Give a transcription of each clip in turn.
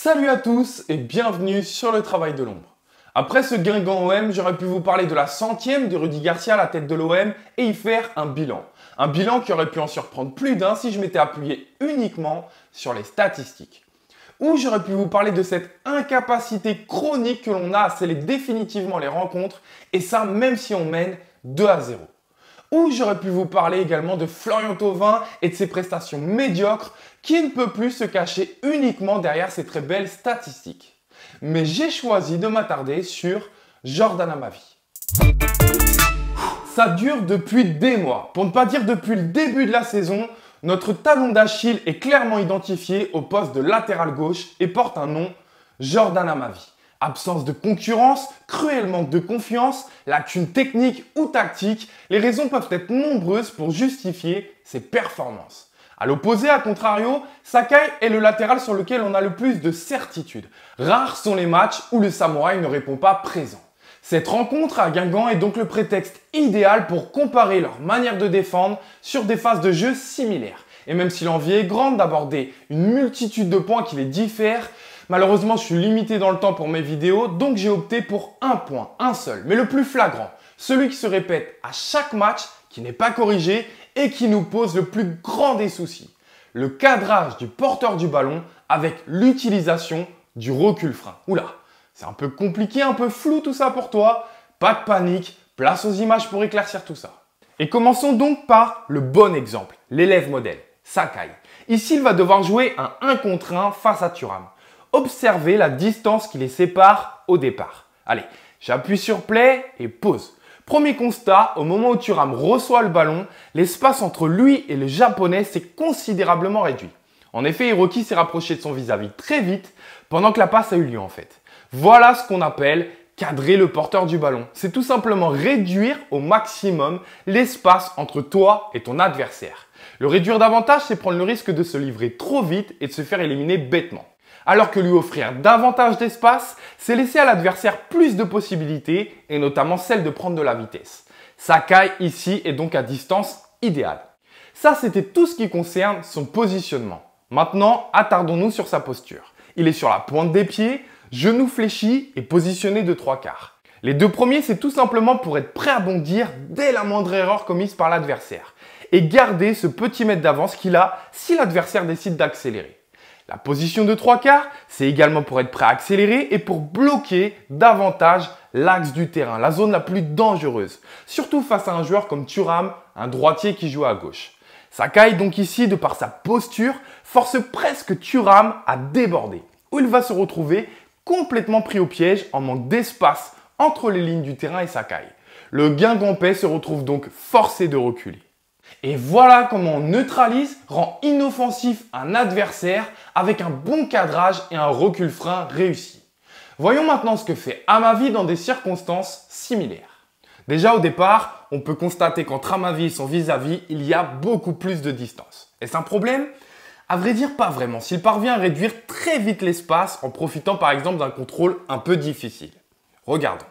Salut à tous et bienvenue sur le travail de l'ombre. Après ce Guingamp OM, j'aurais pu vous parler de la 100e de Rudy Garcia à la tête de l'OM et y faire un bilan. Un bilan qui aurait pu en surprendre plus d'un si je m'étais appuyé uniquement sur les statistiques. Ou j'aurais pu vous parler de cette incapacité chronique que l'on a à sceller définitivement les rencontres, et ça même si on mène 2-0. Ou j'aurais pu vous parler également de Florian Thauvin et de ses prestations médiocres qui ne peut plus se cacher uniquement derrière ces très belles statistiques. Mais j'ai choisi de m'attarder sur Jordan Amavi. Ça dure depuis des mois, pour ne pas dire depuis le début de la saison. Notre talon d'Achille est clairement identifié au poste de latéral gauche et porte un nom, Jordan Amavi. Absence de concurrence, cruel manque de confiance, lacune technique ou tactique, les raisons peuvent être nombreuses pour justifier ses performances. À l'opposé, à contrario, Sakai est le latéral sur lequel on a le plus de certitude. Rares sont les matchs où le samouraï ne répond pas présent. Cette rencontre à Guingamp est donc le prétexte idéal pour comparer leur manière de défendre sur des phases de jeu similaires. Et même si l'envie est grande d'aborder une multitude de points qui les diffèrent, malheureusement je suis limité dans le temps pour mes vidéos, donc j'ai opté pour un point, un seul, mais le plus flagrant. Celui qui se répète à chaque match, qui n'est pas corrigé et qui nous pose le plus grand des soucis. Le cadrage du porteur du ballon avec l'utilisation du recul-frein. Oula, c'est un peu compliqué, un peu flou tout ça pour toi. Pas de panique, place aux images pour éclaircir tout ça. Et commençons donc par le bon exemple, l'élève modèle, Sakai. Ici, il va devoir jouer un 1 contre 1 face à Thuram. Observez la distance qui les sépare au départ. Allez, j'appuie sur play et pause. Premier constat, au moment où Thuram reçoit le ballon, l'espace entre lui et le japonais s'est considérablement réduit. En effet, Hiroki s'est rapproché de son vis-à-vis très vite pendant que la passe a eu lieu en fait. Voilà ce qu'on appelle cadrer le porteur du ballon. C'est tout simplement réduire au maximum l'espace entre toi et ton adversaire. Le réduire davantage, c'est prendre le risque de se livrer trop vite et de se faire éliminer bêtement. Alors que lui offrir davantage d'espace, c'est laisser à l'adversaire plus de possibilités et notamment celle de prendre de la vitesse. Sakai ici est donc à distance idéale. Ça, c'était tout ce qui concerne son positionnement. Maintenant, attardons-nous sur sa posture. Il est sur la pointe des pieds, genoux fléchis et positionné de 3/4. Les deux premiers, c'est tout simplement pour être prêt à bondir dès la moindre erreur commise par l'adversaire et garder ce petit mètre d'avance qu'il a si l'adversaire décide d'accélérer. La position de 3/4, c'est également pour être prêt à accélérer et pour bloquer davantage l'axe du terrain, la zone la plus dangereuse, surtout face à un joueur comme Thuram, un droitier qui joue à gauche. Sakai donc ici, de par sa posture, force presque Thuram à déborder, où il va se retrouver complètement pris au piège en manque d'espace entre les lignes du terrain et Sakai. Le Guingampais se retrouve donc forcé de reculer. Et voilà comment on neutralise, rend inoffensif un adversaire avec un bon cadrage et un recul-frein réussi. Voyons maintenant ce que fait Amavi dans des circonstances similaires. Déjà au départ, on peut constater qu'entre Amavi et son vis-à-vis, il y a beaucoup plus de distance. Est-ce un problème ? À vrai dire, pas vraiment, s'il parvient à réduire très vite l'espace en profitant par exemple d'un contrôle un peu difficile. Regardons.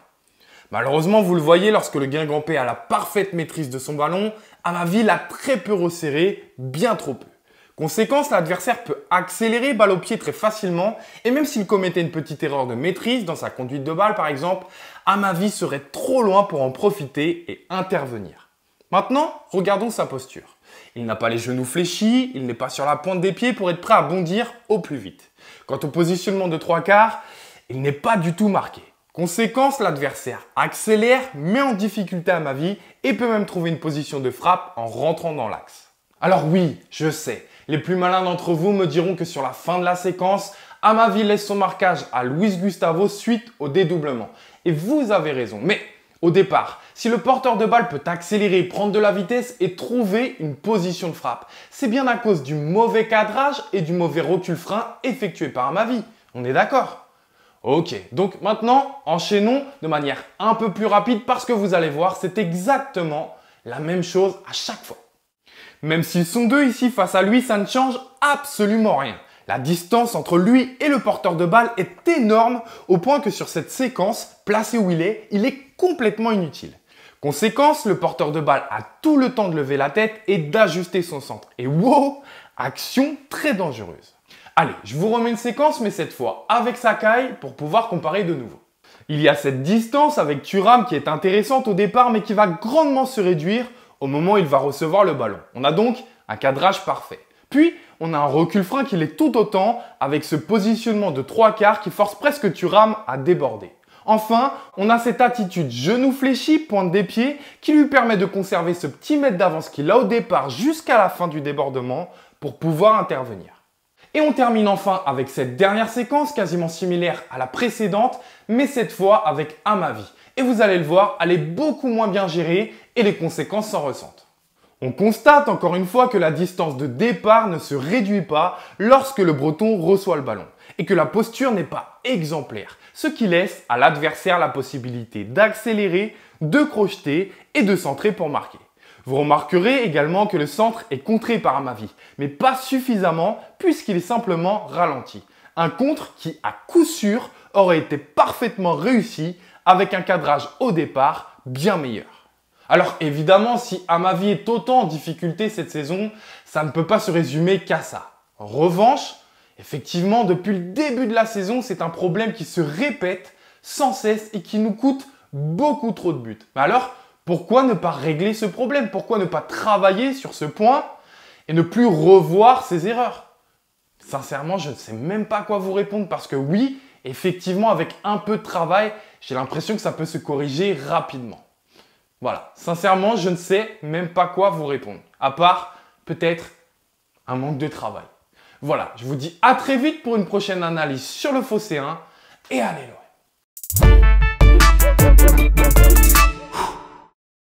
Malheureusement, vous le voyez, lorsque le Guingampais a la parfaite maîtrise de son ballon, Amavi l'a très peu resserré, bien trop peu. Conséquence, l'adversaire peut accélérer balle au pied très facilement et même s'il commettait une petite erreur de maîtrise dans sa conduite de balle par exemple, Amavi serait trop loin pour en profiter et intervenir. Maintenant, regardons sa posture. Il n'a pas les genoux fléchis, il n'est pas sur la pointe des pieds pour être prêt à bondir au plus vite. Quant au positionnement de 3/4, il n'est pas du tout marqué. Conséquence, l'adversaire accélère, met en difficulté Amavi et peut même trouver une position de frappe en rentrant dans l'axe. Alors oui, je sais, les plus malins d'entre vous me diront que sur la fin de la séquence, Amavi laisse son marquage à Luis Gustavo suite au dédoublement. Et vous avez raison, mais au départ, si le porteur de balle peut accélérer, prendre de la vitesse et trouver une position de frappe, c'est bien à cause du mauvais cadrage et du mauvais recul-frein effectué par Amavi. On est d'accord ? Ok, donc maintenant, enchaînons de manière un peu plus rapide parce que vous allez voir, c'est exactement la même chose à chaque fois. Même s'ils sont deux ici face à lui, ça ne change absolument rien. La distance entre lui et le porteur de balle est énorme au point que sur cette séquence, placé où il est complètement inutile. Conséquence, le porteur de balle a tout le temps de lever la tête et d'ajuster son centre. Et wow, action très dangereuse. Allez, je vous remets une séquence, mais cette fois avec Sakai pour pouvoir comparer de nouveau. Il y a cette distance avec Thuram qui est intéressante au départ, mais qui va grandement se réduire au moment où il va recevoir le ballon. On a donc un cadrage parfait. Puis, on a un recul frein qui l'est tout autant avec ce positionnement de 3/4 qui force presque Thuram à déborder. Enfin, on a cette attitude genou fléchi, pointe des pieds, qui lui permet de conserver ce petit mètre d'avance qu'il a au départ jusqu'à la fin du débordement pour pouvoir intervenir. Et on termine enfin avec cette dernière séquence quasiment similaire à la précédente, mais cette fois avec Amavi. Et vous allez le voir, elle est beaucoup moins bien gérée et les conséquences s'en ressentent. On constate encore une fois que la distance de départ ne se réduit pas lorsque le Breton reçoit le ballon et que la posture n'est pas exemplaire, ce qui laisse à l'adversaire la possibilité d'accélérer, de crocheter et de centrer pour marquer. Vous remarquerez également que le centre est contré par Amavi, mais pas suffisamment puisqu'il est simplement ralenti. Un contre qui, à coup sûr, aurait été parfaitement réussi avec un cadrage au départ bien meilleur. Alors évidemment, si Amavi est autant en difficulté cette saison, ça ne peut pas se résumer qu'à ça. En revanche, effectivement, depuis le début de la saison, c'est un problème qui se répète sans cesse et qui nous coûte beaucoup trop de buts. Mais alors, pourquoi ne pas régler ce problème? Pourquoi ne pas travailler sur ce point et ne plus revoir ces erreurs? Sincèrement, je ne sais même pas quoi vous répondre parce que oui, effectivement, avec un peu de travail, j'ai l'impression que ça peut se corriger rapidement. Voilà, sincèrement, je ne sais même pas quoi vous répondre, à part peut-être un manque de travail. Voilà, je vous dis à très vite pour une prochaine analyse sur le Phocéen et allez loin.